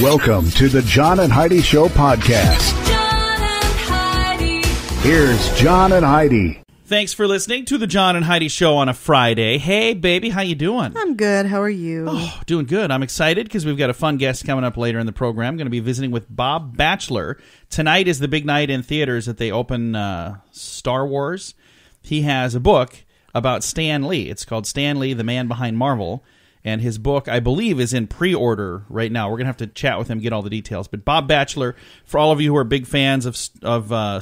Welcome to the John and Heidi Show podcast. John and Heidi. Here's John and Heidi. Thanks for listening to the John and Heidi Show on a Friday. Hey, baby, how you doing? I'm good. How are you? Oh, doing good. I'm excited because we've got a fun guest coming up later in the program. Going to be visiting with Bob Batchelor. Tonight is the big night in theaters that they open Star Wars. He has a book about Stan Lee. It's called Stan Lee, the Man Behind Marvel. And his book, I believe, is in pre-order right now. We're going to have to chat with him, get all the details. But Bob Batchelor, for all of you who are big fans of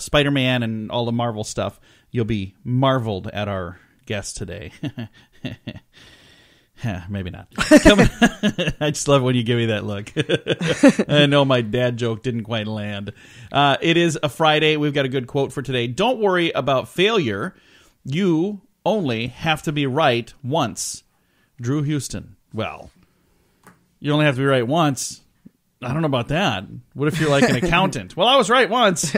Spider-Man and all the Marvel stuff, you'll be marveled at our guest today. Maybe not. I just love when you give me that look. I know my dad joke didn't quite land. It is a Friday. We've got a good quote for today. Don't worry about failure. You only have to be right once. Drew Houston. Well, you only have to be right once. I don't know about that. What if you're like an accountant? Well, I was right once.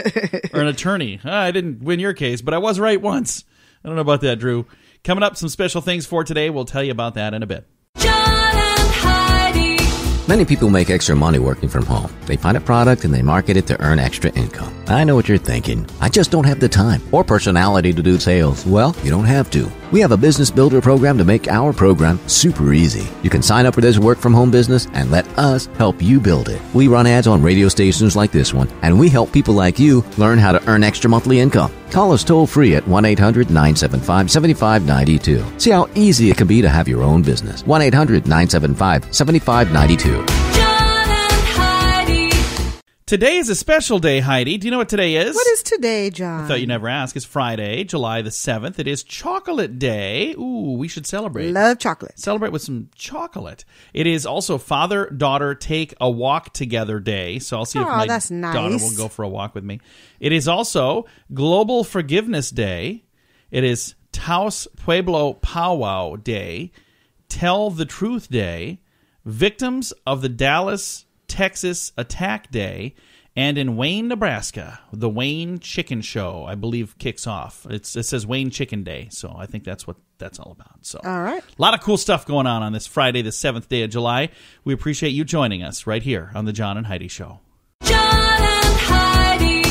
Or an attorney. I didn't win your case, but I was right once. I don't know about that, Drew. Coming up, some special things for today. We'll tell you about that in a bit. John and Heidi. Many people make extra money working from home. They find a product and they market it to earn extra income. I know what you're thinking. I just don't have the time or personality to do sales. Well, you don't have to. We have a business builder program to make our program super easy. You can sign up for this work from home business and let us help you build it. We run ads on radio stations like this one, and we help people like you learn how to earn extra monthly income. Call us toll free at 1-800-975-7592. See how easy it can be to have your own business. 1-800-975-7592. Today is a special day, Heidi. Do you know what today is? What is today, John? I thought you'd never ask. It's Friday, July the 7th. It is Chocolate Day. Ooh, we should celebrate. Love chocolate. Celebrate with some chocolate. It is also Father-Daughter Take a Walk Together Day. So I'll see if my that's nice. daughter will go for a walk with me. It is also Global Forgiveness Day. It is Taos Pueblo Powwow Day. Tell the Truth Day. Victims of the Dallas Texas Attack Day, and in Wayne, Nebraska, the Wayne Chicken Show, I believe, kicks off. It says Wayne Chicken Day, so I think that's what that's all about. So, all right. A lot of cool stuff going on this Friday, the 7th day of July. We appreciate you joining us right here on the John and Heidi Show. John and Heidi.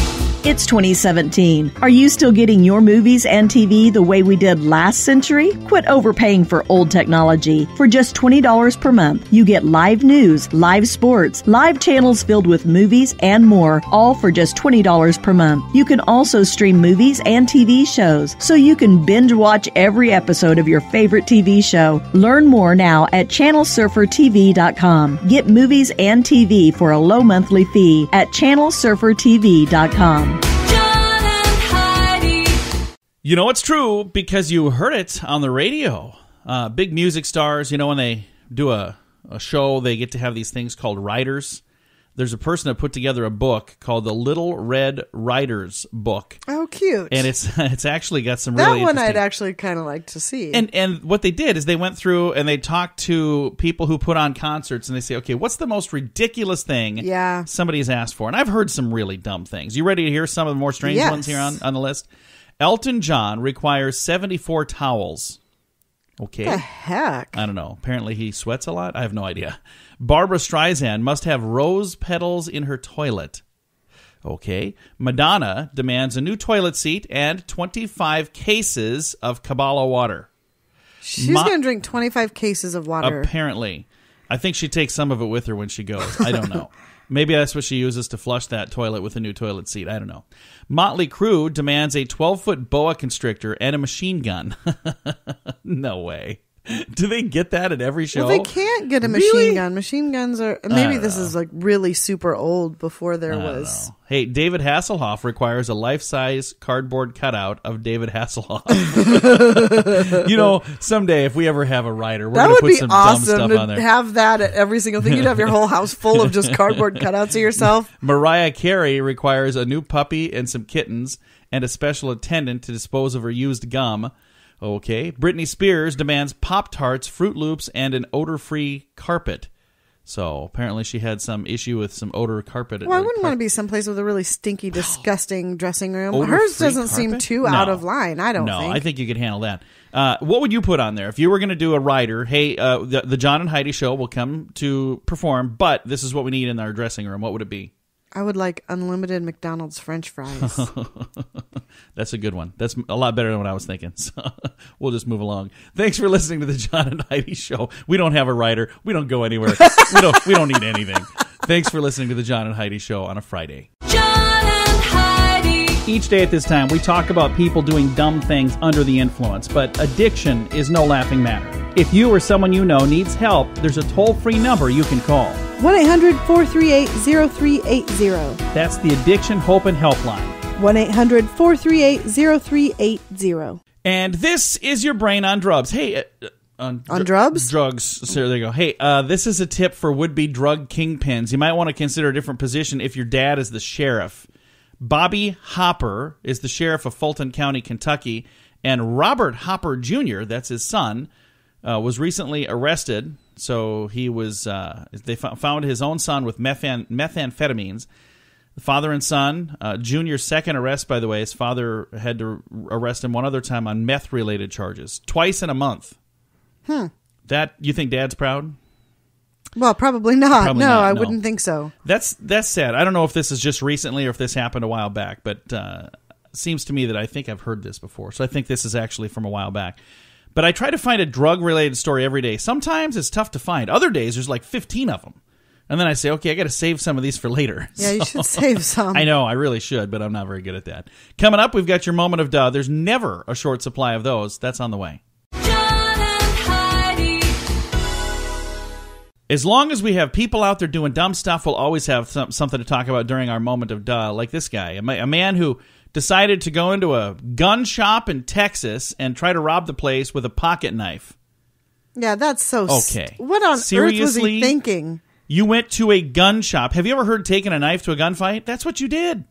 It's 2017. Are you still getting your movies and TV the way we did last century? Quit overpaying for old technology. For just $20 per month, you get live news, live sports, live channels filled with movies, and more, all for just $20 per month. You can also stream movies and TV shows, so you can binge watch every episode of your favorite TV show. Learn more now at channelsurfertv.com. Get movies and TV for a low monthly fee at channelsurfertv.com. You know it's true because you heard it on the radio. Big music stars, you know, when they do a show, they get to have these things called writers. There's a person that put together a book called the Little Red Writers Book. Oh, cute. And it's actually got some really that one interesting... I'd actually kind of like to see. And what they did is they went through and they talked to people who put on concerts and they say, okay, what's the most ridiculous thing somebody's asked for? And I've heard some really dumb things. You ready to hear some of the more strange ones here on the list? Elton John requires 74 towels. Okay. What the heck? I don't know. Apparently he sweats a lot. I have no idea. Barbra Streisand must have rose petals in her toilet. Okay. Madonna demands a new toilet seat and 25 cases of Kabbalah water. She's going to drink 25 cases of water. Apparently. I think she takes some of it with her when she goes. I don't know. Maybe that's what she uses to flush that toilet with a new toilet seat. I don't know. Motley Crue demands a 12-foot boa constrictor and a machine gun. No way. Do they get that at every show? Well, they can't get a machine gun. Machine guns are... Maybe this is like really super old before there was... Hey, David Hasselhoff requires a life-size cardboard cutout of David Hasselhoff. You know, someday if we ever have a writer, we're going to put some dumb stuff on there. That would be awesome to have that at every single thing. You'd have your whole house full of just cardboard cutouts of yourself. Mariah Carey requires a new puppy and some kittens and a special attendant to dispose of her used gum. Okay. Britney Spears demands Pop-Tarts, Fruit Loops, and an odor-free carpet. So apparently she had some issue with some odor carpet. Well, I wouldn't want to be someplace with a really stinky, disgusting dressing room. Hers doesn't seem too out of line, I don't think. No, I think you could handle that. What would you put on there if you were going to do a rider? Hey, the John and Heidi show will come to perform, but this is what we need in our dressing room. What would it be? I would like unlimited McDonald's French fries. That's a good one. That's a lot better than what I was thinking. So we'll just move along. Thanks for listening to the John and Heidi show. We don't have a rider. We don't go anywhere. We don't need anything. Thanks for listening to the John and Heidi show on a Friday. John and Heidi. Each day at this time, we talk about people doing dumb things under the influence, but addiction is no laughing matter. If you or someone you know needs help, there's a toll-free number you can call. 1-800-438-0380. That's the Addiction Hope and Helpline. 1-800-438-0380. And this is your brain on drugs. Hey, On drugs? Drugs. So there you go. Hey, this is a tip for would-be drug kingpins. You might want to consider a different position if your dad is the sheriff. Bobby Hopper is the sheriff of Fulton County, Kentucky, and Robert Hopper Jr., that's his son, was recently arrested. So he was. They found his own son with methamphetamines. The father and son. Junior's second arrest, by the way, his father had to arrest him one other time on meth-related charges, twice in a month. That you think Dad's proud? Well, probably not. Probably no, not, I no. wouldn't think so. That's sad. I don't know if this is just recently or if this happened a while back, but seems to me that I think I've heard this before. So I think this is actually from a while back. But I try to find a drug-related story every day. Sometimes it's tough to find. Other days, there's like 15 of them. And then I say, okay, I got to save some of these for later. Yeah, you should save some. I know, I really should, but I'm not very good at that. Coming up, we've got your moment of duh. There's never a short supply of those. That's on the way. John and Heidi. As long as we have people out there doing dumb stuff, we'll always have something to talk about during our moment of duh, like this guy. A man who decided to go into a gun shop in Texas and try to rob the place with a pocket knife. Yeah, that's so... Okay. What on earth was Seriously? he thinking? You went to a gun shop. Have you ever heard taking a knife to a gunfight? That's what you did.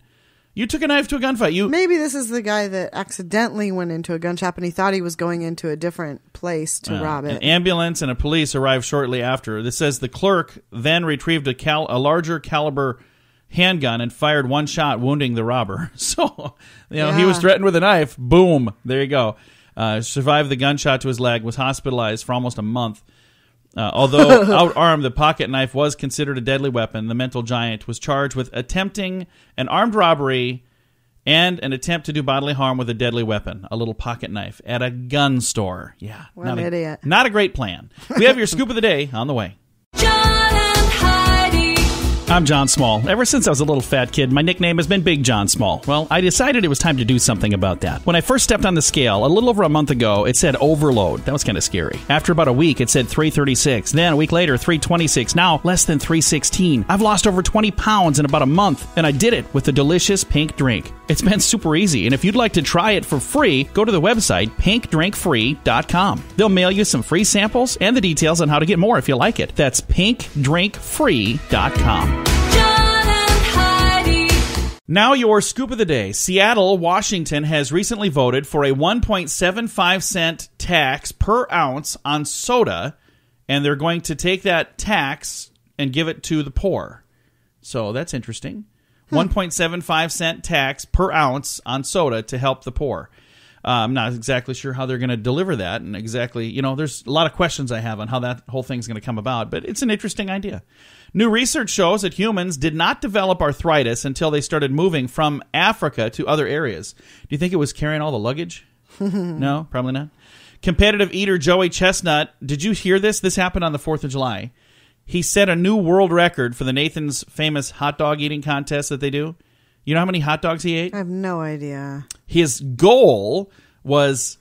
You took a knife to a gunfight. Maybe this is the guy that accidentally went into a gun shop and he thought he was going into a different place to rob it. An ambulance and a police arrived shortly after. This says the clerk then retrieved a larger caliber handgun and fired one shot, wounding the robber. So, he was threatened with a knife. Boom. There you go. Survived the gunshot to his leg, was hospitalized for almost a month. Although outarmed, the pocket knife was considered a deadly weapon. The mental giant was charged with attempting an armed robbery and an attempt to do bodily harm with a deadly weapon, a little pocket knife, at a gun store. Yeah. What an idiot. Not a great plan. We have your scoop of the day on the way. John and Heidi. I'm John Small. Ever since I was a little fat kid, my nickname has been Big John Small. Well, I decided it was time to do something about that. When I first stepped on the scale, a little over a month ago, it said overload. That was kind of scary. After about a week, it said 336. Then a week later, 326. Now, less than 316. I've lost over 20 pounds in about a month, and I did it with the delicious pink drink. It's been super easy, and if you'd like to try it for free, go to the website pinkdrinkfree.com. They'll mail you some free samples and the details on how to get more if you like it. That's pinkdrinkfree.com. John and Heidi. Now your scoop of the day. Seattle, Washington has recently voted for a 1.75 cent tax per ounce on soda, and they're going to take that tax and give it to the poor. So that's interesting. 1.75 cent tax per ounce on soda to help the poor. I'm not exactly sure how they're going to deliver that, and exactly, there's a lot of questions I have on how that whole thing's going to come about, but it's an interesting idea. New research shows that humans did not develop arthritis until they started moving from Africa to other areas. Do you think it was carrying all the luggage? No, probably not. Competitive eater Joey Chestnut, did you hear this? This happened on the 4th of July. He set a new world record for the Nathan's famous hot dog eating contest that they do. You know how many hot dogs he ate? I have no idea. His goal was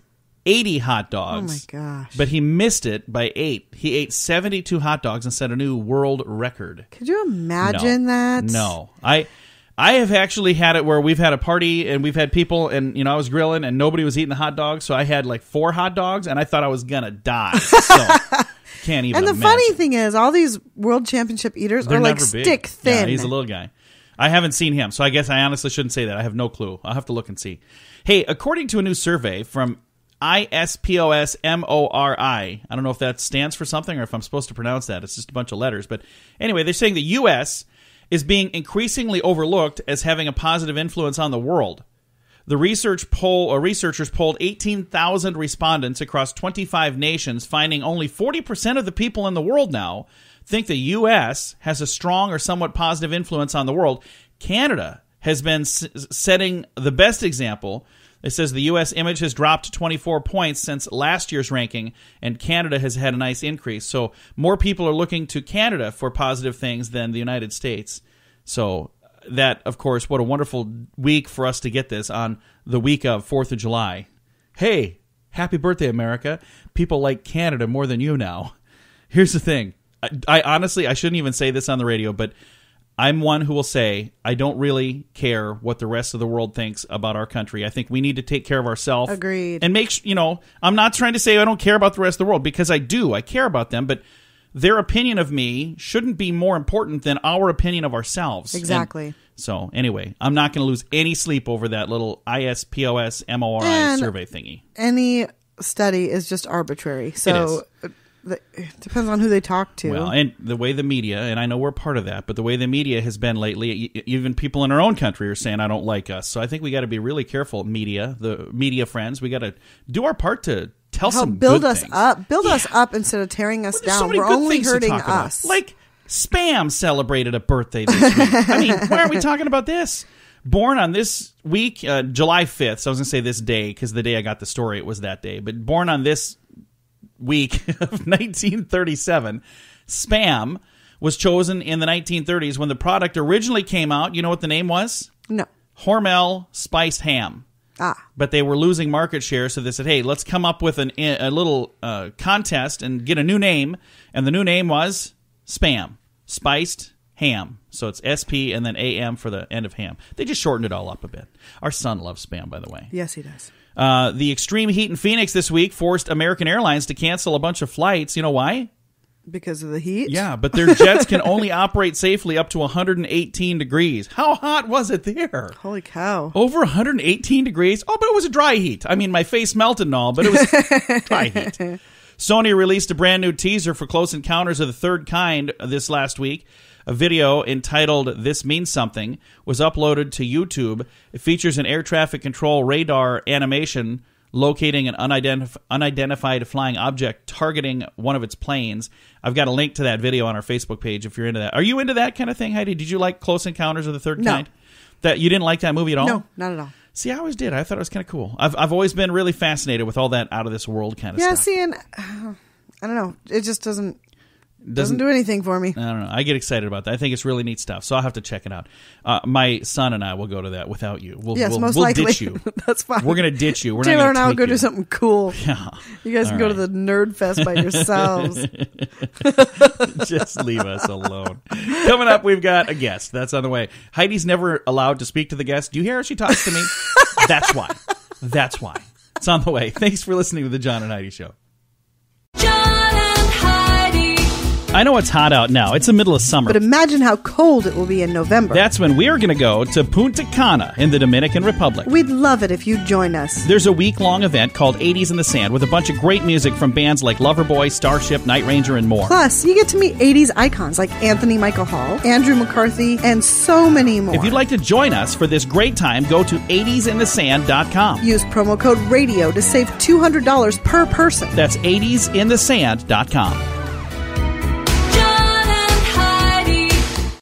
80 hot dogs. Oh, my gosh. But he missed it by 8. He ate 72 hot dogs and set a new world record. Could you imagine that? No. I have actually had it where we've had a party and we've had people and, I was grilling and nobody was eating the hot dogs. So I had like 4 hot dogs and I thought I was going to die. So can't even And the imagine. funny thing is, all these world championship eaters They're are like never big. stick thin. Yeah, he's a little guy. I haven't seen him, so I guess I honestly shouldn't say that. I have no clue. I'll have to look and see. Hey, according to a new survey from ISPOSMORI, I don't know if that stands for something or if I'm supposed to pronounce that. It's just a bunch of letters. But anyway, they're saying the U.S. is being increasingly overlooked as having a positive influence on the world. The researchers polled 18,000 respondents across 25 nations, finding only 40% of the people in the world now think the U.S. has a strong or somewhat positive influence on the world. Canada has been setting the best example. It says the U.S. image has dropped 24 points since last year's ranking, and Canada has had a nice increase. So more people are looking to Canada for positive things than the United States. So that, of course, what a wonderful week for us to get this on the week of 4th of July. Hey, happy birthday, America. People like Canada more than you now. Here's the thing. I honestly, I shouldn't even say this on the radio, but I'm one who will say I don't really care what the rest of the world thinks about our country. I think we need to take care of ourselves. Agreed. And I'm not trying to say I don't care about the rest of the world, because I do. I care about them, but their opinion of me shouldn't be more important than our opinion of ourselves. Exactly. And so anyway, I'm not going to lose any sleep over that little ISPOS MORI survey thingy. Any study is just arbitrary. So it depends on who they talk to. Well, and the way the media, and I know we're part of that, but the way the media has been lately, even people in our own country are saying, I don't like us. So I think we got to be really careful, the media friends. We got to do our part to tell some build good us things. up. Build us up instead of tearing us There's so down. many We're good only things to hurting talk about. us. Like Spam celebrated a birthday this week. I mean, why are we talking about this? Born on this week, July 5th. So I was going to say this day, because the day I got the story, it was that day. But born on this week of 1937, Spam was chosen in the 1930s when the product originally came out. You know what the name was? No. Hormel spiced ham. But they were losing market share, so they said, hey, let's come up with a little contest and get a new name. And the new name was Spam, spiced ham. So it's SP and then AM for the end of ham. They just shortened it all up a bit. Our son loves Spam, by the way. Yes, he does. The extreme heat in Phoenix this week forced American Airlines to cancel a bunch of flights. You know why? Because of the heat? Yeah, but their jets can only operate safely up to 118 degrees. How hot was it there? Holy cow. Over 118 degrees? Oh, but it was a dry heat. I mean, my face melted and all, but it was dry heat. Sony released a brand new teaser for Close Encounters of the Third Kind this last week. A video entitled This Means Something was uploaded to YouTube. It features an air traffic control radar animation locating an unidentified flying object targeting one of its planes. I've got a link to that video on our Facebook page if you're into that. Are you into that kind of thing, Heidi? Did you like Close Encounters of the Third Kind? That you didn't like that movie at all? No, not at all. See, I always did. I thought it was kind of cool. I've always been really fascinated with all that out of this world kind of stuff. Yeah, see, and I don't know. It just doesn't do anything for me. I don't know. I get excited about that. I think it's really neat stuff. So I'll have to check it out. My son and I will go to that without you. We'll most likely. Ditch you. That's fine. We're going to ditch you. We're Taylor not and I will going to go do something cool. Yeah. You guys can go to the Nerd Fest by yourselves. Just leave us alone. Coming up, we've got a guest. That's on the way. Heidi's never allowed to speak to the guest. Do you hear how she talks to me? That's why. That's why. It's on the way. Thanks for listening to the John and Heidi Show. John and Heidi. I know it's hot out now. It's the middle of summer. But imagine how cold it will be in November. That's when we're going to go to Punta Cana in the Dominican Republic. We'd love it if you'd join us. There's a week-long event called 80s in the Sand with a bunch of great music from bands like Loverboy, Starship, Night Ranger, and more. Plus, you get to meet 80s icons like Anthony Michael Hall, Andrew McCarthy, and so many more. If you'd like to join us for this great time, go to 80sinthesand.com. Use promo code RADIO to save $200 per person. That's 80sinthesand.com.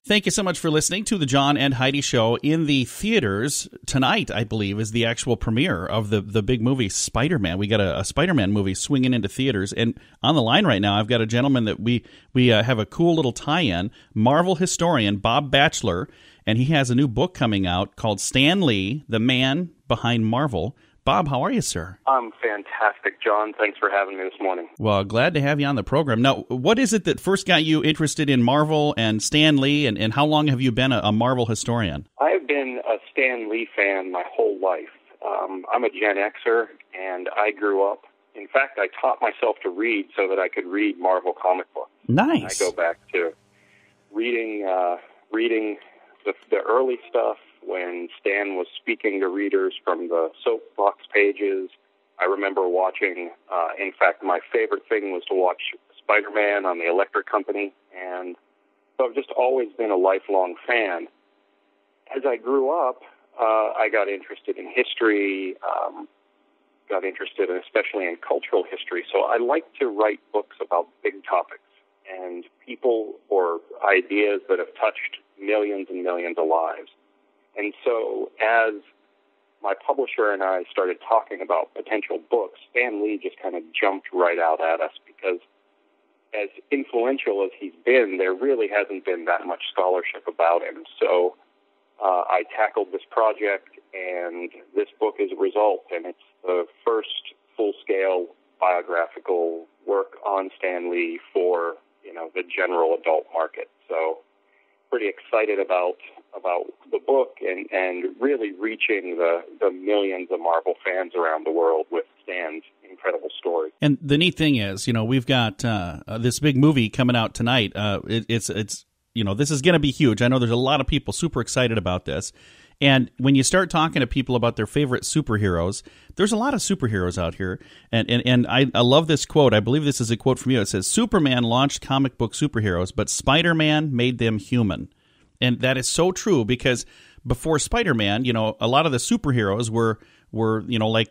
Thank you so much for listening to the John and Heidi Show. In the theaters tonight, I believe, is the actual premiere of the big movie Spider-Man. We got a Spider-Man movie swinging into theaters. And on the line right now, I've got a gentleman that we have a cool little tie-in, Marvel historian Bob Batchelor, and he has a new book coming out called Stanlee, the Man Behind Marvel. Bob, how are you, sir? I'm fantastic, John. Thanks for having me this morning. Well, glad to have you on the program. Now, what is it that first got you interested in Marvel and Stan Lee, and how long have you been a Marvel historian? I have been a Stan Lee fan my whole life. I'm a Gen Xer, and I grew up. In fact, I taught myself to read so that I could read Marvel comic books. Nice. I go back to reading the early stuff when Stan was speaking to readers from the soapbox pages. I remember watching, in fact, my favorite thing was to watch Spider-Man on the Electric Company, and so I've just always been a lifelong fan. As I grew up, I got interested in history, got interested especially in cultural history. So I like to write books about big topics and people or ideas that have touched millions and millions of lives. And so as my publisher and I started talking about potential books, Stanlee just kind of jumped right out at us because as influential as he's been, there really hasn't been that much scholarship about him. So I tackled this project, and this book is a result, and it's the first full-scale biographical work on Stanlee for, the general adult market. So pretty excited about the book and really reaching the millions of Marvel fans around the world with Stan's incredible story. And the neat thing is, we've got this big movie coming out tonight. It's this is going to be huge. I know there's a lot of people super excited about this. And when you start talking to people about their favorite superheroes, there's a lot of superheroes out here. And I love this quote. I believe this is a quote from you. It says, "Superman launched comic book superheroes, but Spider-Man made them human." And that is so true because before Spider-Man, a lot of the superheroes were like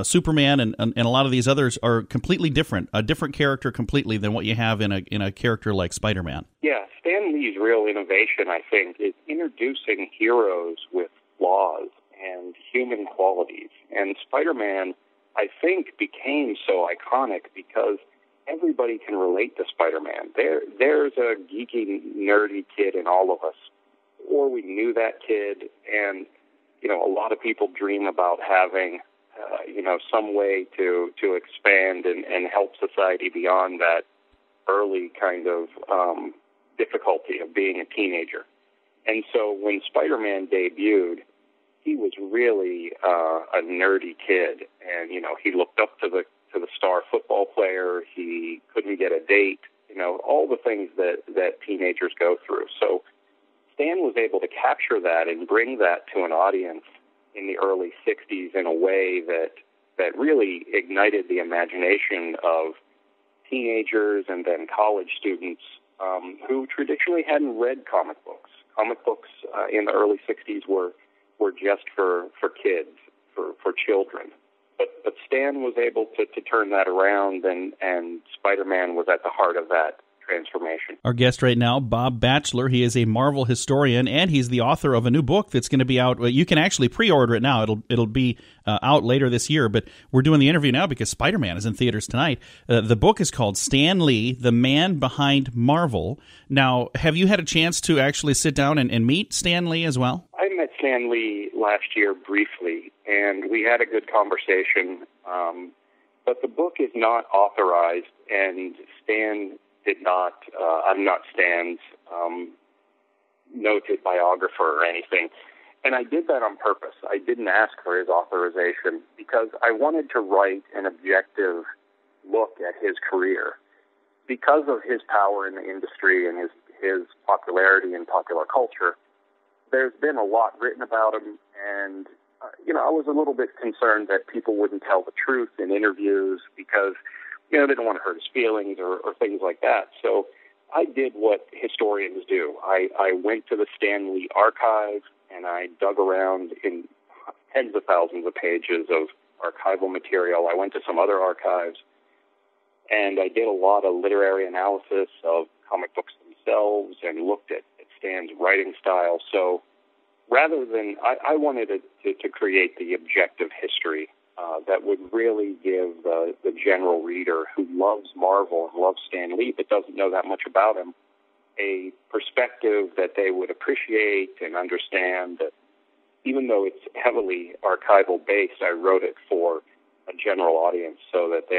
Superman and a lot of these others are completely different, a different character completely than what you have in a character like Spider-Man. Yeah, Stan Lee's real innovation, I think, is introducing heroes with flaws and human qualities. And Spider-Man, I think, became so iconic because everybody can relate to Spider-Man. There's a geeky, nerdy kid in all of us, or we knew that kid, and a lot of people dream about having, some way to expand and help society beyond that early kind of difficulty of being a teenager. And so when Spider-Man debuted, he was really a nerdy kid, and he looked up to the star football player. He couldn't get a date. All the things that teenagers go through. So Stan was able to capture that and bring that to an audience in the early 60s in a way that really ignited the imagination of teenagers and then college students who traditionally hadn't read comic books. Comic books in the early 60s were just for kids, for children. But Stan was able to turn that around, and Spider-Man was at the heart of that transformation. Our guest right now, Bob Batchelor. He is a Marvel historian, and he's the author of a new book that's going to be out. You can actually pre-order it now. It'll be out later this year, but we're doing the interview now because Spider-Man is in theaters tonight. The book is called Stan Lee, the Man Behind Marvel. Now, have you had a chance to actually sit down and meet Stan Lee as well? I met Stan Lee last year briefly, and we had a good conversation, but the book is not authorized, and Stan did not, I'm not Stan's noted biographer or anything. And I did that on purpose. I didn't ask for his authorization because I wanted to write an objective look at his career. Because of his power in the industry and his popularity in popular culture, there's been a lot written about him, and I was a little bit concerned that people wouldn't tell the truth in interviews because they don't want to hurt his feelings or things like that. So I did what historians do. I went to the Stan Lee archive, and I dug around in tens of thousands of pages of archival material. I went to some other archives, and I did a lot of literary analysis of comic books themselves and looked at Stan's writing style. So rather than, I wanted to create the objective history that would really give the general reader who loves Marvel and loves Stan Lee but doesn't know that much about him a perspective that they would appreciate and understand. That even though it's heavily archival based, I wrote it for a general audience so that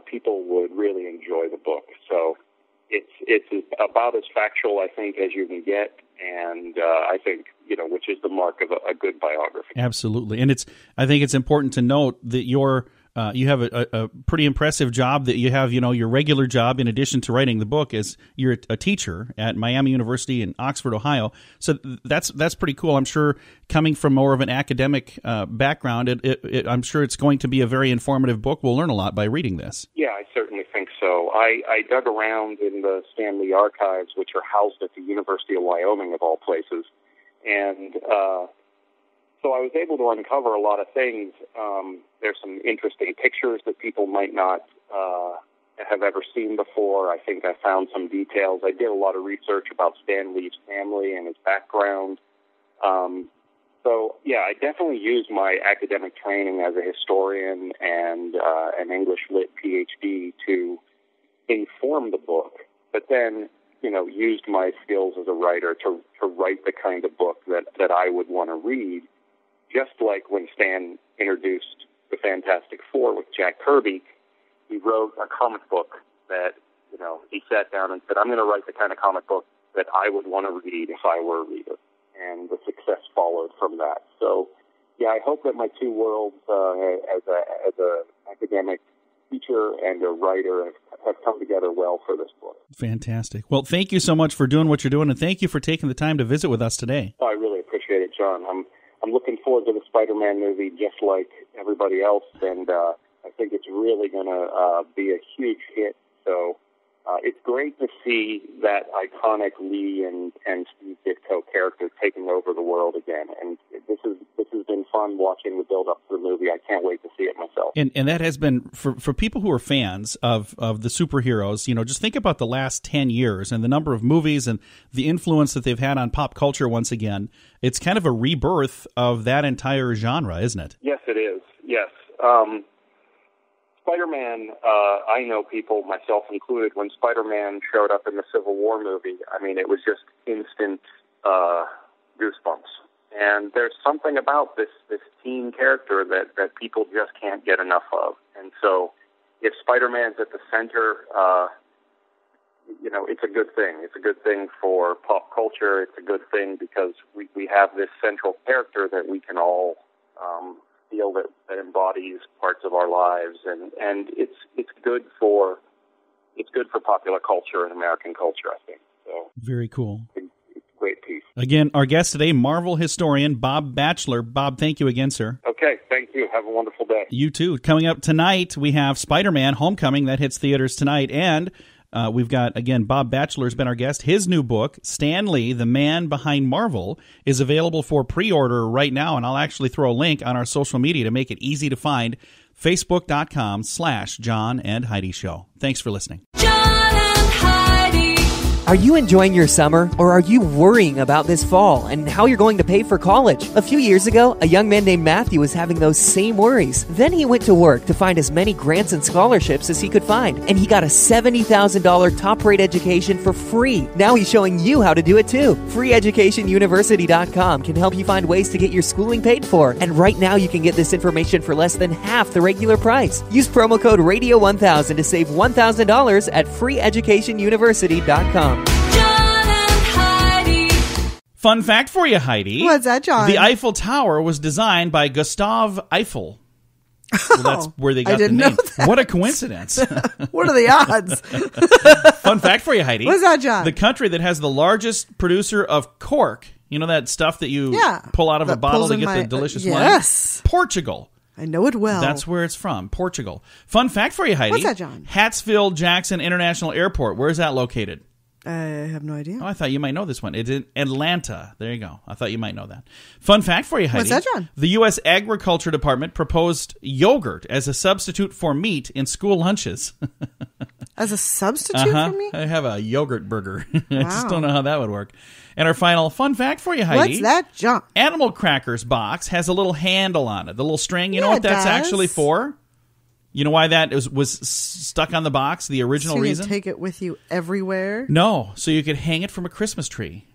people would really enjoy the book. So it's about as factual, I think, as you can get, and I think, which is the mark of a good biography. Absolutely. And I think it's important to note that you have a pretty impressive job, that you have, your regular job in addition to writing the book is you're a teacher at Miami University in Oxford, Ohio. So that's pretty cool. I'm sure coming from more of an academic background, I'm sure it's going to be a very informative book. We'll learn a lot by reading this. Yeah, I certainly think so. I dug around in the Stan Lee archives, which are housed at the University of Wyoming, of all places, And so I was able to uncover a lot of things. There's some interesting pictures that people might not have ever seen before. I think I found some details. I did a lot of research about Stan Lee's family and his background. So, yeah, I definitely used my academic training as a historian and an English Lit PhD to inform the book, but then, used my skills as a writer to write the kind of book that I would want to read, just like when Stan introduced the Fantastic Four with Jack Kirby. He wrote a comic book that, he sat down and said, I'm going to write the kind of comic book that I would want to read if I were a reader. And the success followed from that. So, yeah, I hope that my two worlds as a academic teacher and a writer have come together well for this book. Fantastic. Well, thank you so much for doing what you're doing, and thank you for taking the time to visit with us today. I really appreciate it, John. I'm looking forward to the Spider-Man movie just like everybody else, and I think it's really going to be a huge hit. So it's great to see that iconic Lee and Steve Ditko character taking over the world again. And this has been fun watching the build-up to the movie. I can't wait to see it myself. And that has been, for people who are fans of the superheroes, just think about the last 10 years and the number of movies and the influence that they've had on pop culture once again. It's kind of a rebirth of that entire genre, isn't it? Yes, it is. Yes. Spider-Man, I know people, myself included, when Spider-Man showed up in the Civil War movie, I mean, it was just instant goosebumps. And there's something about this teen character that people just can't get enough of. And so if Spider-Man's at the center, it's a good thing. It's a good thing for pop culture. It's a good thing because we have this central character that we can all feel that embodies parts of our lives, and it's good for popular culture and American culture, I think. So very cool. It's a great piece. Again, our guest today, Marvel historian Bob Batchelor. Bob, thank you again, sir. Okay, thank you. Have a wonderful day. You too. Coming up tonight, we have Spider-Man: Homecoming that hits theaters tonight, and we've got, again, Bob Batchelor's been our guest. His new book, Stan Lee, The Man Behind Marvel, is available for pre-order right now, and I'll actually throw a link on our social media to make it easy to find, facebook.com/John and Heidi Show. Thanks for listening. John and Heidi. Are you enjoying your summer, or are you worrying about this fall and how you're going to pay for college? A few years ago, a young man named Matthew was having those same worries. Then he went to work to find as many grants and scholarships as he could find, and he got a $70,000 top-rate education for free. Now he's showing you how to do it too. FreeEducationUniversity.com can help you find ways to get your schooling paid for, and right now you can get this information for less than half the regular price. Use promo code Radio1000 to save $1,000 at FreeEducationUniversity.com. Fun fact for you, Heidi. What's that, John? The Eiffel Tower was designed by Gustave Eiffel. So that's where they got the name. Know that. What a coincidence. What are the odds? Fun fact for you, Heidi. What's that, John? The country that has the largest producer of cork, that stuff that you pull out of a bottle to get the delicious wine? Yes. Portugal. I know it well. That's where it's from, Portugal. Fun fact for you, Heidi. What's that, John? Hatfield-Jackson International Airport. Where is that located? I have no idea. Oh, I thought you might know this one. It's in Atlanta. There you go. I thought you might know that. Fun fact for you, Heidi. What's that, John? The U.S. Agriculture Department proposed yogurt as a substitute for meat in school lunches. As a substitute for meat? I have a yogurt burger. I Wow. just don't know how that would work. And our final fun fact for you, Heidi. What's that, John? Animal Crackers box has a little handle on it. The little string. You know Yeah, what that's it does. actually for? You know why that was stuck on the box? The original So you reason? take it with you everywhere? No, so you could hang it from a Christmas tree.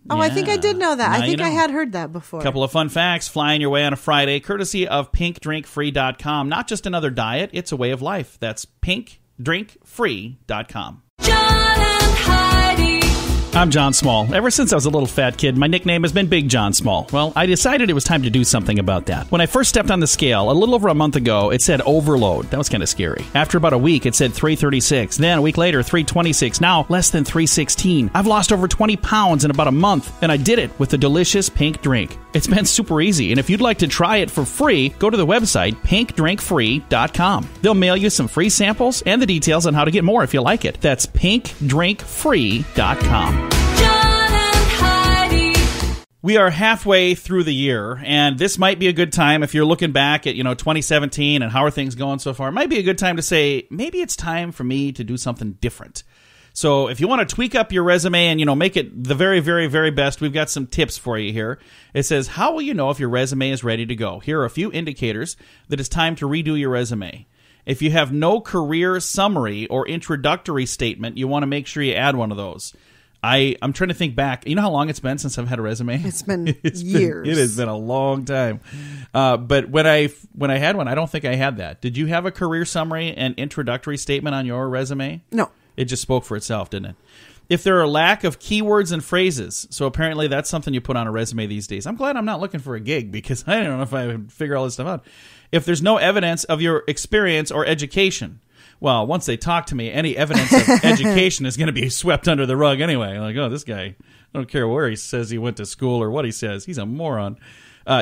Oh, I think I did know that. Now I think you I know. had heard that before. Couple of fun facts flying your way on a Friday, courtesy of pinkdrinkfree.com. Not just another diet, it's a way of life. That's pinkdrinkfree.com. John and Heidi. I'm John Small. Ever since I was a little fat kid, my nickname has been Big John Small. Well, I decided it was time to do something about that. When I first stepped on the scale, a little over a month ago, it said overload. That was kind of scary. After about a week, it said 336. Then a week later, 326. Now, less than 316. I've lost over 20 pounds in about a month, and I did it with a delicious pink drink. It's been super easy, and if you'd like to try it for free, go to the website pinkdrinkfree.com. They'll mail you some free samples and the details on how to get more if you like it. That's pinkdrinkfree.com. John and Heidi. We are halfway through the year, and this might be a good time if you're looking back at, 2017 and how are things going so far. It might be a good time to say, maybe it's time for me to do something different. So if you want to tweak up your resume and, make it the very, very, very best, we've got some tips for you here. It says, how will you know if your resume is ready to go? Here are a few indicators that it's time to redo your resume. If you have no career summary or introductory statement, you want to make sure you add one of those. I'm trying to think back. You know how long it's been since I've had a resume? It's been years. It has been a long time. But when I had one, I don't think I had that. Did you have a career summary and introductory statement on your resume? No. It just spoke for itself, didn't it? If there are lack of keywords and phrases, so apparently that's something you put on a resume these days. I'm glad I'm not looking for a gig because I don't know if I would figure all this stuff out. If there's no evidence of your experience or education. Well, once they talk to me, any evidence of education is going to be swept under the rug anyway. Like, oh, this guy, I don't care where he says he went to school or what he says. He's a moron.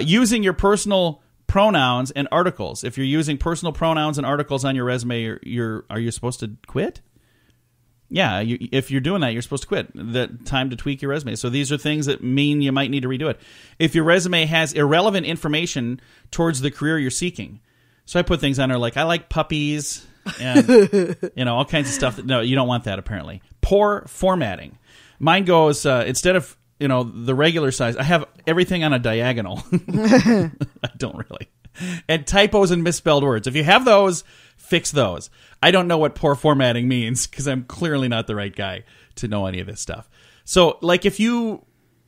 Using your personal pronouns and articles. If you're using personal pronouns and articles on your resume, are you supposed to quit? Yeah, if you're doing that, you're supposed to quit. That time to tweak your resume. So these are things that mean you might need to redo it. If your resume has irrelevant information towards the career you're seeking. So I put things on there like, I like puppies and, all kinds of stuff. No, you don't want that, apparently. Poor formatting. Mine goes, instead of, the regular size, I have everything on a diagonal. I don't really. And typos and misspelled words. If you have those, fix those. I don't know what poor formatting means because I'm clearly not the right guy to know any of this stuff. So, like, if you,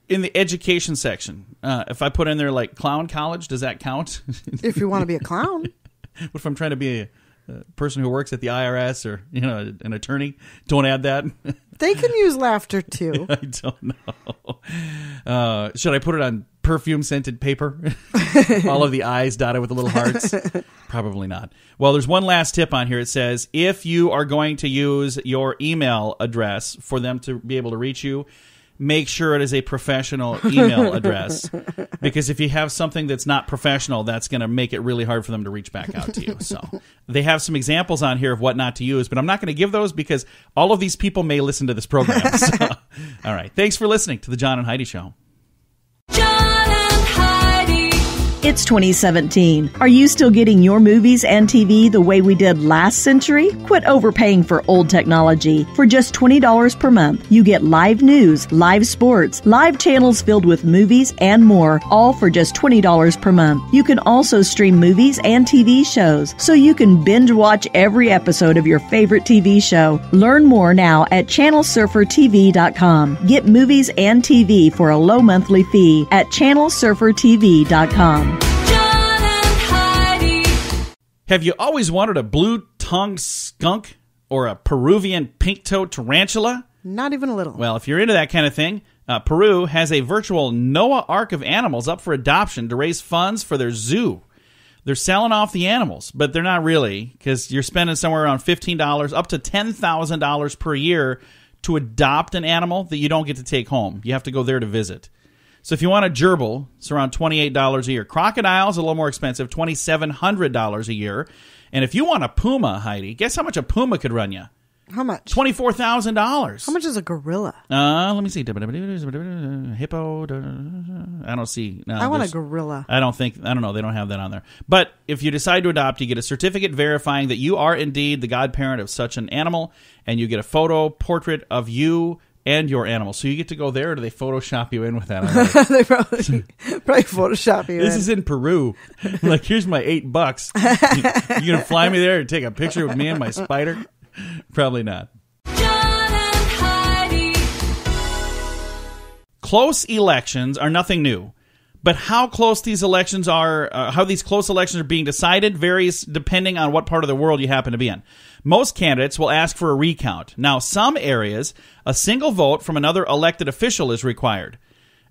in the education section, if I put in there, like, clown college, does that count? If you want to be a clown. What if I'm trying to be a person who works at the IRS or, an attorney? Don't add that. They can use laughter, too. I don't know. Should I put it on perfume-scented paper? All of the I's dotted with the little hearts? Probably not. Well, there's one last tip on here. It says, if you are going to use your email address for them to be able to reach you, make sure it is a professional email address. Because if you have something that's not professional, that's going to make it really hard for them to reach back out to you. So they have some examples on here of what not to use, but I'm not going to give those because all of these people may listen to this program. So, all right. Thanks for listening to The John and Heidi Show. John and Heidi. It's 2017. Are you still getting your movies and TV the way we did last century? Quit overpaying for old technology. For just $20 per month, you get live news, live sports, live channels filled with movies, and more, all for just $20 per month. You can also stream movies and TV shows, so you can binge watch every episode of your favorite TV show. Learn more now at channelsurfertv.com. Get movies and TV for a low monthly fee at channelsurfertv.com. Have you always wanted a blue-tongued skunk or a Peruvian pink-toed tarantula? Not even a little. Well, if you're into that kind of thing, Peru has a virtual Noah Ark of animals up for adoption to raise funds for their zoo. They're selling off the animals, but they're not really, because you're spending somewhere around $15 up to $10,000 per year to adopt an animal that you don't get to take home. You have to go there to visit. So if you want a gerbil, it's around $28 a year. Crocodile's a little more expensive, $2,700 a year. And if you want a puma, Heidi, guess how much a puma could run you? How much? $24,000. How much is a gorilla? Let me see. Hippo. I don't see. No, I want a gorilla. I don't know. They don't have that on there. But if you decide to adopt, you get a certificate verifying that you are indeed the godparent of such an animal, and you get a photo portrait of you and your animal. So you get to go there, or do they Photoshop you in with that? They probably Photoshop you This is in Peru. Like, here's my $8. You going to fly me there and take a picture with me and my spider? Probably not. John and Heidi. Close elections are nothing new. But how close these elections are, how these close elections are being decided varies depending on what part of the world you happen to be in. Most candidates will ask for a recount. Now, some areas, a single vote from another elected official is required.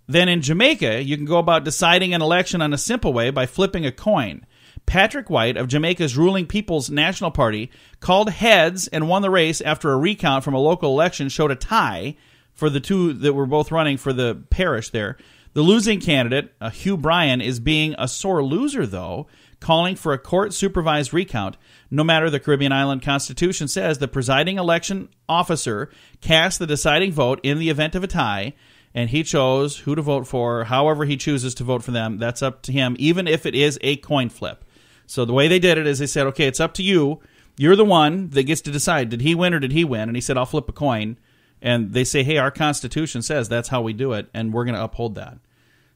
Then in Jamaica, you can go about deciding an election in a simple way by flipping a coin. Patrick White of Jamaica's ruling People's National Party called heads and won the race after a recount from a local election showed a tie for the two that were both running for the parish there. The losing candidate, Hugh Bryan, is being a sore loser, though, calling for a court-supervised recount. No matter the Caribbean island constitution says the presiding election officer casts the deciding vote in the event of a tie, and he chose who to vote for. However he chooses to vote for them, that's up to him, even if it is a coin flip. So the way they did it is they said, okay, it's up to you. You're the one that gets to decide, did he win or did he win? And he said, I'll flip a coin. And they say, hey, our Constitution says that's how we do it, and we're going to uphold that.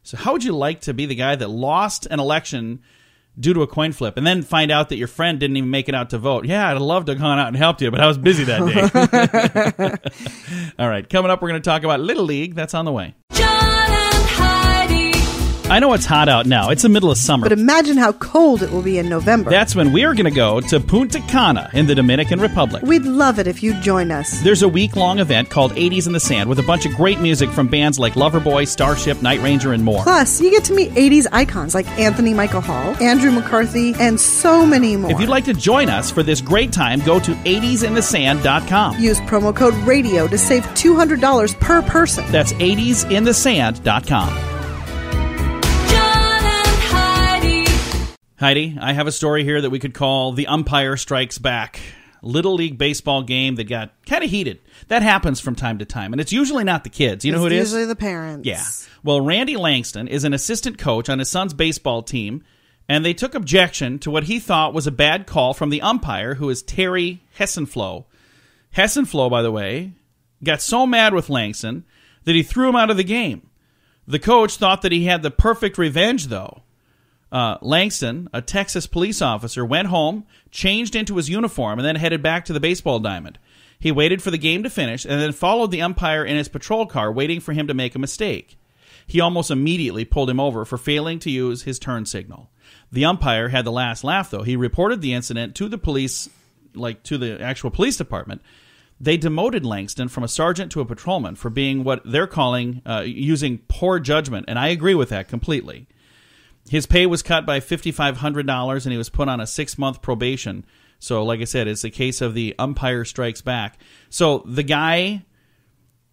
So how would you like to be the guy that lost an election due to a coin flip and then find out that your friend didn't even make it out to vote? Yeah, I'd love to have gone out and helped you, but I was busy that day. All right, coming up, we're going to talk about Little League. That's on the way. John and Heidi. I know it's hot out now. It's the middle of summer. But imagine how cold it will be in November. That's when we are going to go to Punta Cana in the Dominican Republic. We'd love it if you'd join us. There's a week-long event called 80s in the Sand with a bunch of great music from bands like Loverboy, Starship, Night Ranger, and more. Plus, you get to meet 80s icons like Anthony Michael Hall, Andrew McCarthy, and so many more. If you'd like to join us for this great time, go to 80sinthesand.com. Use promo code RADIO to save $200 per person. That's 80sinthesand.com. Heidi, I have a story here that we could call The Umpire Strikes Back. Little League baseball game that got kind of heated. That happens from time to time, and it's usually not the kids. You know who it is? It's usually the parents. Yeah. Well, Randy Langston is an assistant coach on his son's baseball team, and they took objection to what he thought was a bad call from the umpire, who is Terry Hessenflow. Hessenflow, by the way, got so mad with Langston that he threw him out of the game. The coach thought that he had the perfect revenge, though. Langston, a Texas police officer, went home, changed into his uniform, and then headed back to the baseball diamond. He waited for the game to finish and then followed the umpire in his patrol car, waiting for him to make a mistake. He almost immediately pulled him over for failing to use his turn signal. The umpire had the last laugh, though. He reported the incident to the police, to the actual police department. They demoted Langston from a sergeant to a patrolman for being what they're calling using poor judgment, and I agree with that completely. His pay was cut by $5,500, and he was put on a 6-month probation. So, like I said, it's a case of the umpire strikes back. So the guy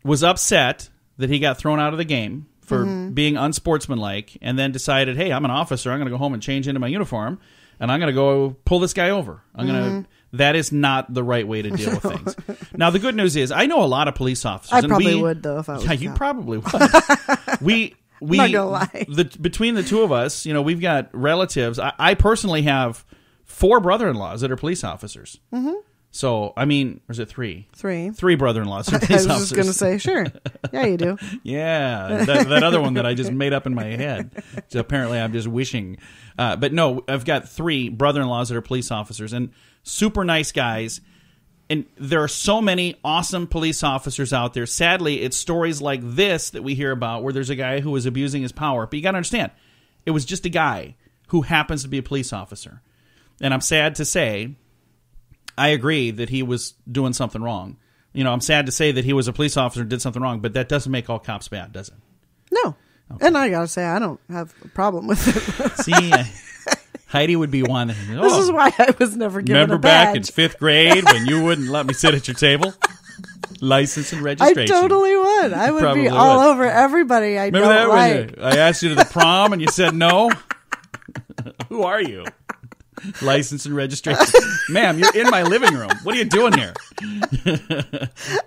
was upset that he got thrown out of the game for being unsportsmanlike, and then decided, hey, I'm an officer. I'm going to go home and change into my uniform, and I'm going to go pull this guy over. That is not the right way to deal with things. Now, the good news is I know a lot of police officers. I probably would, though, if I was Yeah, you probably would. I'm not gonna lie. Between the two of us, we've got relatives. I personally have 4 brother-in-laws that are police officers. Mm-hmm. So, I mean, or is it 3? 3. 3 brother-in-laws that are police officers. I was just going to say, sure. Yeah, you do. Yeah, that other one that I just made up in my head. So apparently I'm just wishing. But no, I've got 3 brother-in-laws that are police officers, and super nice guys. And there are so many awesome police officers out there. Sadly, it's stories like this that we hear about where there's a guy who was abusing his power. But you got to understand, it was just a guy who happens to be a police officer. And I'm sad to say, I agree that he was doing something wrong. I'm sad to say that he was a police officer and did something wrong, but that doesn't make all cops bad, does it? No. Okay. And I got to say, I don't have a problem with it. See, Heidi would be one. This is why I was never given Remember a badge. back in 5th grade when you wouldn't let me sit at your table? License and registration. I totally would. I would Probably be all would. over everybody I Remember don't that like. when I asked you to the prom and you said no? Who are you? License and registration. Ma'am, you're in my living room. What are you doing here?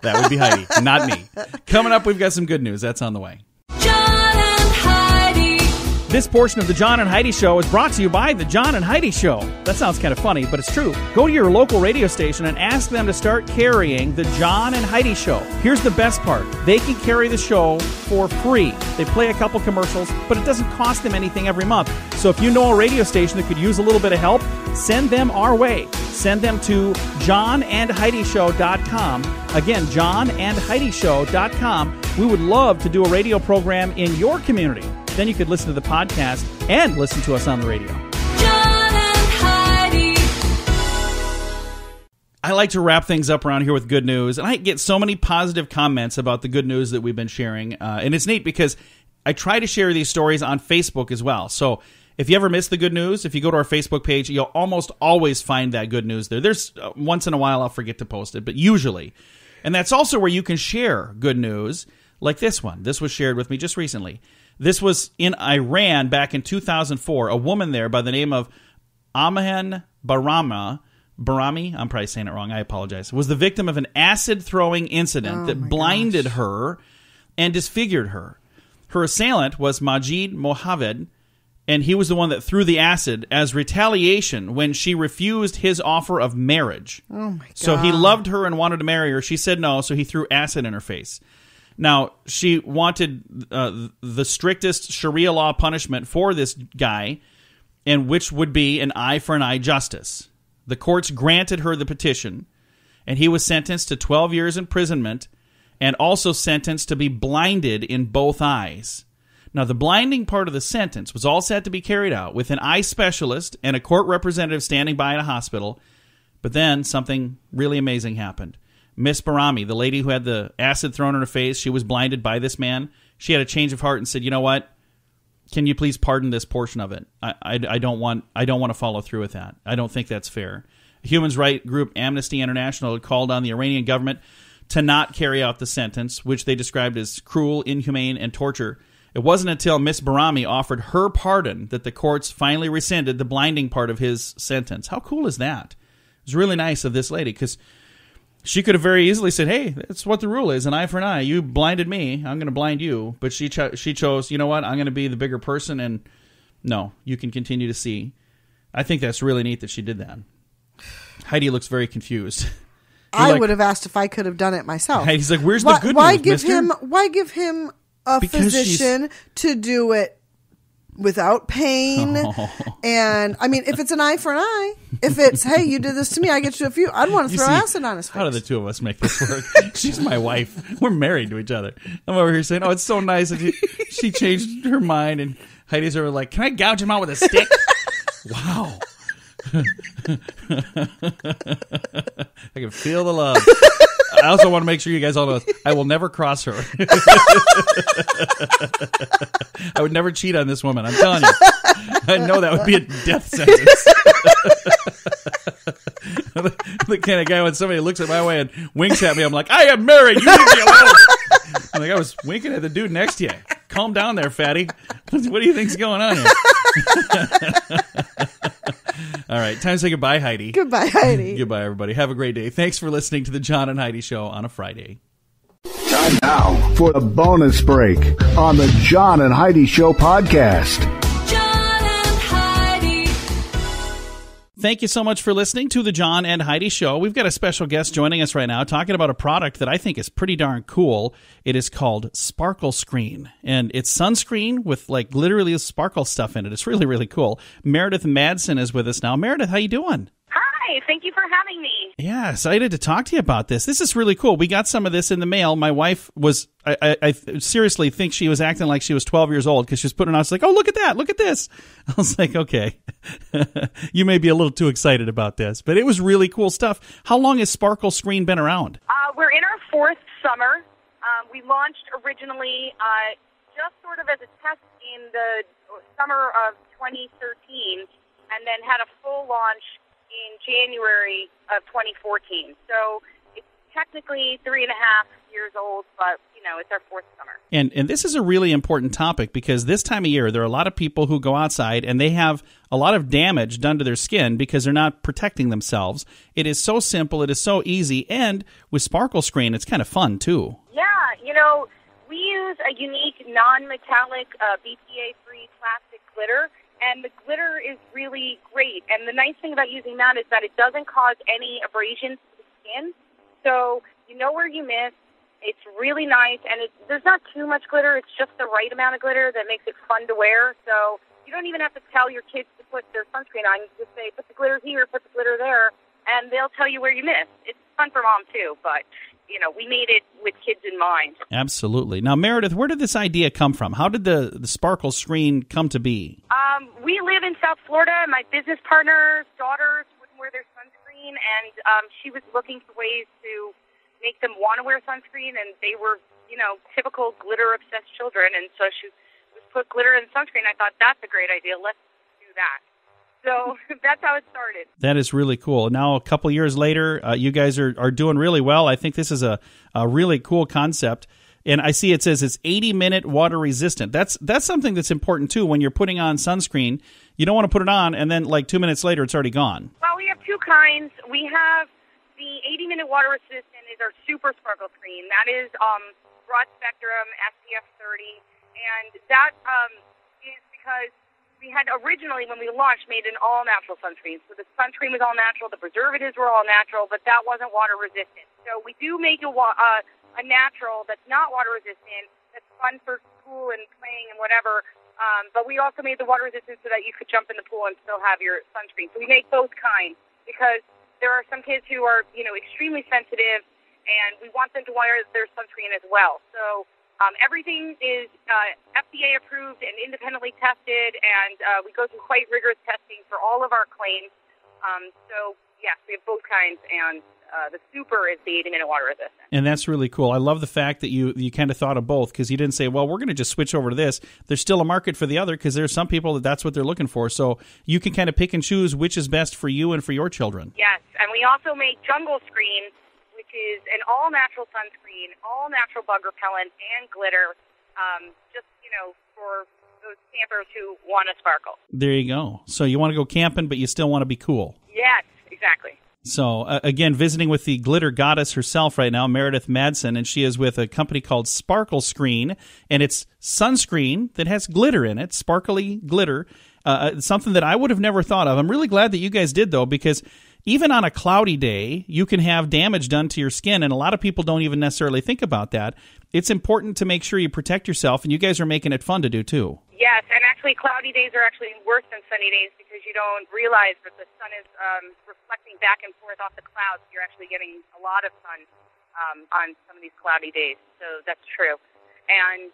That would be Heidi, not me. Coming up, we've got some good news. That's on the way. John and Heidi. This portion of the John and Heidi Show is brought to you by the John and Heidi Show. That sounds kind of funny, but it's true. Go to your local radio station and ask them to start carrying the John and Heidi Show. Here's the best part. They can carry the show for free. They play a couple commercials, but it doesn't cost them anything every month. So if you know a radio station that could use a little bit of help, send them our way. Send them to johnandheidishow.com. Again, johnandheidishow.com. We would love to do a radio program in your community. Then you could listen to the podcast and listen to us on the radio. John and Heidi. I like to wrap things up around here with good news, and I get so many positive comments about the good news that we've been sharing. And it's neat because I try to share these stories on Facebook as well. So if you ever miss the good news, if you go to our Facebook page, you'll almost always find that good news there. There's once in a while I'll forget to post it, but usually. And that's also where you can share good news like this one. This was shared with me just recently. This was in Iran back in 2004. A woman there by the name of Amahan Barami, I'm probably saying it wrong, I apologize, was the victim of an acid-throwing incident that blinded her and disfigured her. Her assailant was Majid Mohaved, and he was the one that threw the acid as retaliation when she refused his offer of marriage. Oh, my God. So he loved her and wanted to marry her. She said no, so he threw acid in her face. Now, she wanted the strictest Sharia law punishment for this guy, and which would be an eye for an eye justice. The courts granted her the petition, and he was sentenced to 12 years imprisonment and also sentenced to be blinded in both eyes. Now, the blinding part of the sentence was all set to be carried out with an eye specialist and a court representative standing by in a hospital, but then something really amazing happened. Miss Barami, the lady who had the acid thrown in her face, she was blinded by this man. She had a change of heart and said, "You know what? Can you please pardon this portion of it? I don't want to follow through with that. I don't think that's fair." Human rights group Amnesty International had called on the Iranian government to not carry out the sentence, which they described as cruel, inhumane, and torture. It wasn't until Miss Barami offered her pardon that the courts finally rescinded the blinding part of his sentence. How cool is that? It was really nice of this lady, because she could have very easily said, "Hey, that's what the rule is, an eye for an eye. You blinded me, I'm going to blind you." But she chose, you know what, I'm going to be the bigger person, and no, you can continue to see. I think that's really neat that she did that. Heidi looks very confused. I would have asked if I could have done it myself. Heidi's like, "Where's the good news, mister?" Why give him a physician to do it without pain? And I mean, if it's an eye for an eye, if it's, "Hey, you did this to me, I get you a few," I'd want to throw acid on his face. How do the two of us make this work? She's my wife. We're married to each other. I'm over here saying, "Oh, it's so nice that she changed her mind," and Heidi's over like, "Can I gouge him out with a stick?" Wow. I can feel the love. I also want to make sure you guys all know this. I will never cross her. I would never cheat on this woman. I'm telling you. I know that would be a death sentence. The kind of guy when somebody looks at my way and winks at me, I'm like, "I am married. You leave me alone." I'm like, I was winking at the dude next to you. Calm down there, fatty. What do you think's going on here? All right, time to say goodbye, Heidi. Goodbye, Heidi. Goodbye, everybody. Have a great day. Thanks for listening to the John and Heidi Show on a Friday. Time now for a bonus break on the John and Heidi Show podcast. John and Heidi. Thank you so much for listening to the John and Heidi Show. We've got a special guest joining us right now talking about a product that I think is pretty darn cool. It is called Sparkle Screen, and it's sunscreen with like literally sparkle stuff in it. It's really, really cool. Meredith Madsen is with us now. Meredith, how you doing? Hi, thank you for having me. Yeah, excited to talk to you about this. This is really cool. We got some of this in the mail. My wife was, I seriously think she was acting like she was 12 years old because she was putting it on. She's like, "Oh, look at that. Look at this." I was like, okay, you may be a little too excited about this, but it was really cool stuff. How long has Sparkle Screen been around? We're in our fourth summer. We launched originally just sort of as a test in the summer of 2013 and then had a full launch in January of 2014. So it's technically 3.5 years old, but, you know, it's our fourth summer. And this is a really important topic because this time of year, there are a lot of people who go outside and they have a lot of damage done to their skin because they're not protecting themselves. It is so simple. It is so easy. And with Sparkle Screen, it's kind of fun, too. Yeah, you know, we use a unique non-metallic BPA-free plastic glitter. And the glitter is really great. And the nice thing about using that is that it doesn't cause any abrasions to the skin. So you know where you miss. It's really nice. And there's not too much glitter. It's just the right amount of glitter that makes it fun to wear. So you don't even have to tell your kids to put their sunscreen on. You just say, put the glitter here, put the glitter there, and they'll tell you where you miss. It's fun for mom, too. But, you know, we made it with kids in mind. Absolutely. Now, Meredith, where did this idea come from? How did the Sparkle Screen come to be? We live in South Florida. My business partner's daughters wouldn't wear their sunscreen, and she was looking for ways to make them want to wear sunscreen, and they were, you know, typical glitter-obsessed children, and so she put glitter in sunscreen. I thought, that's a great idea. Let's do that. So that's how it started. That is really cool. Now, a couple years later, you guys are doing really well. I think this is a really cool concept. And I see it says it's 80-minute water resistant. That's something that's important, too, when you're putting on sunscreen. You don't want to put it on, and then, like, 2 minutes later, it's already gone. Well, we have two kinds. We have the 80-minute water resistant is our super sparkle screen. That is broad spectrum, SPF 30, and that is because we had originally, when we launched, made an all-natural sunscreen. So the sunscreen was all natural, the preservatives were all natural, but that wasn't water-resistant. So we do make a natural that's not water-resistant, that's fun for school and playing and whatever, but we also made the water-resistant so that you could jump in the pool and still have your sunscreen. So we make both kinds because there are some kids who are, extremely sensitive, and we want them to wear their sunscreen as well. So everything is FDA approved and independently tested, and we go through quite rigorous testing for all of our claims. So, yes, we have both kinds, and the super is the 80-minute water resistant. And that's really cool. I love the fact that you kind of thought of both, because you didn't say, well, we're going to just switch over to this. There's still a market for the other, because there's some people that's what they're looking for. So you can kind of pick and choose which is best for you and for your children. Yes, and we also make Jungle Screen, which is an all-natural sunscreen, all-natural bug repellent, and glitter, for those campers who want to sparkle. There you go. So you want to go camping, but you still want to be cool. Yes, exactly. So, again, visiting with the glitter goddess herself right now, Meredith Madsen, and she is with a company called Sparkle Screen, and it's sunscreen that has glitter in it, sparkly glitter, something that I would have never thought of. I'm really glad that you guys did, though, because even on a cloudy day, you can have damage done to your skin, and a lot of people don't even necessarily think about that. It's important to make sure you protect yourself, and you guys are making it fun to do, too. Yes, and actually cloudy days are actually worse than sunny days because you don't realize that the sun is reflecting back and forth off the clouds. You're actually getting a lot of sun on some of these cloudy days, so that's true. And,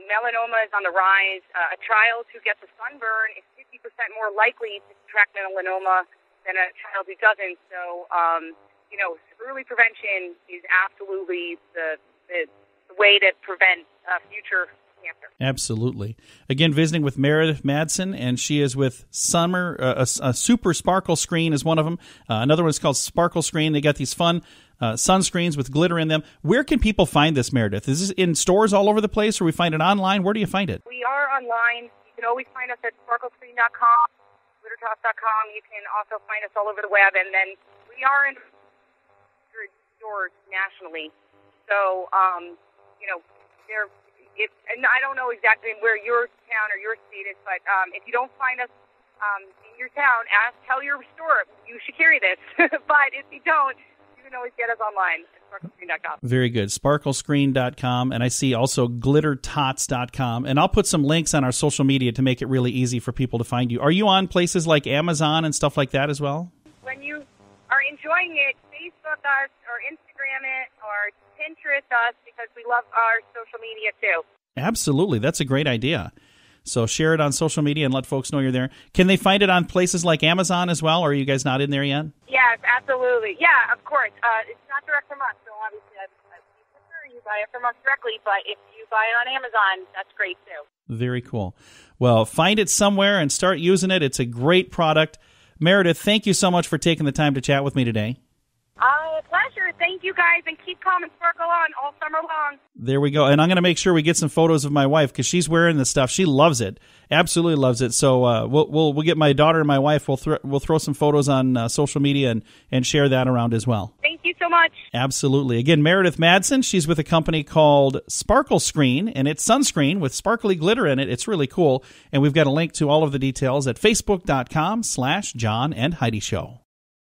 melanoma is on the rise. A child who gets a sunburn is 50% more likely to contract melanoma than a child who doesn't. So, early prevention is absolutely the way to prevent future cancer. Absolutely. Again, visiting with Meredith Madsen, and she is with a Super Sparkle Screen is one of them. Another one is called Sparkle Screen. They got these fun sunscreens with glitter in them. Where can people find this, Meredith? Is this in stores all over the place, or we find it online? Where do you find it? We are online. You can always find us at sparklescreen.com, glittertoss.com. You can also find us all over the web, and then we are in stores nationally. So, and I don't know exactly where your town or your state is, but if you don't find us in your town, tell your store you should carry this. But if you don't, you can always get us online at sparklescreen.com. Very good. Sparklescreen.com, and I see also glittertots.com. And I'll put some links on our social media to make it really easy for people to find you. Are you on places like Amazon and stuff like that as well? When you are enjoying it, Facebook us or Instagram it or Pinterest us, because we love our social media too. Absolutely. That's a great idea. So share it on social media and let folks know you're there. Can they find it on places like Amazon as well, or are you guys not in there yet? Yes, absolutely. Yeah, of course. It's not direct from us, so obviously I prefer you buy it from us directly, but if you buy it on Amazon, that's great too. Very cool. Well, find it somewhere and start using it. It's a great product. Meredith, thank you so much for taking the time to chat with me today. Pleasure. Thank you, guys, and keep calm and sparkle on all summer long. There we go. And I'm going to make sure we get some photos of my wife, because she's wearing this stuff. She loves it. Absolutely loves it. So we'll get my daughter and my wife. We'll throw some photos on social media and share that around as well. Thank you so much. Absolutely. Again, Meredith Madsen. She's with a company called Sparkle Screen, and it's sunscreen with sparkly glitter in it. It's really cool. And we've got a link to all of the details at facebook.com/John and Heidi Show.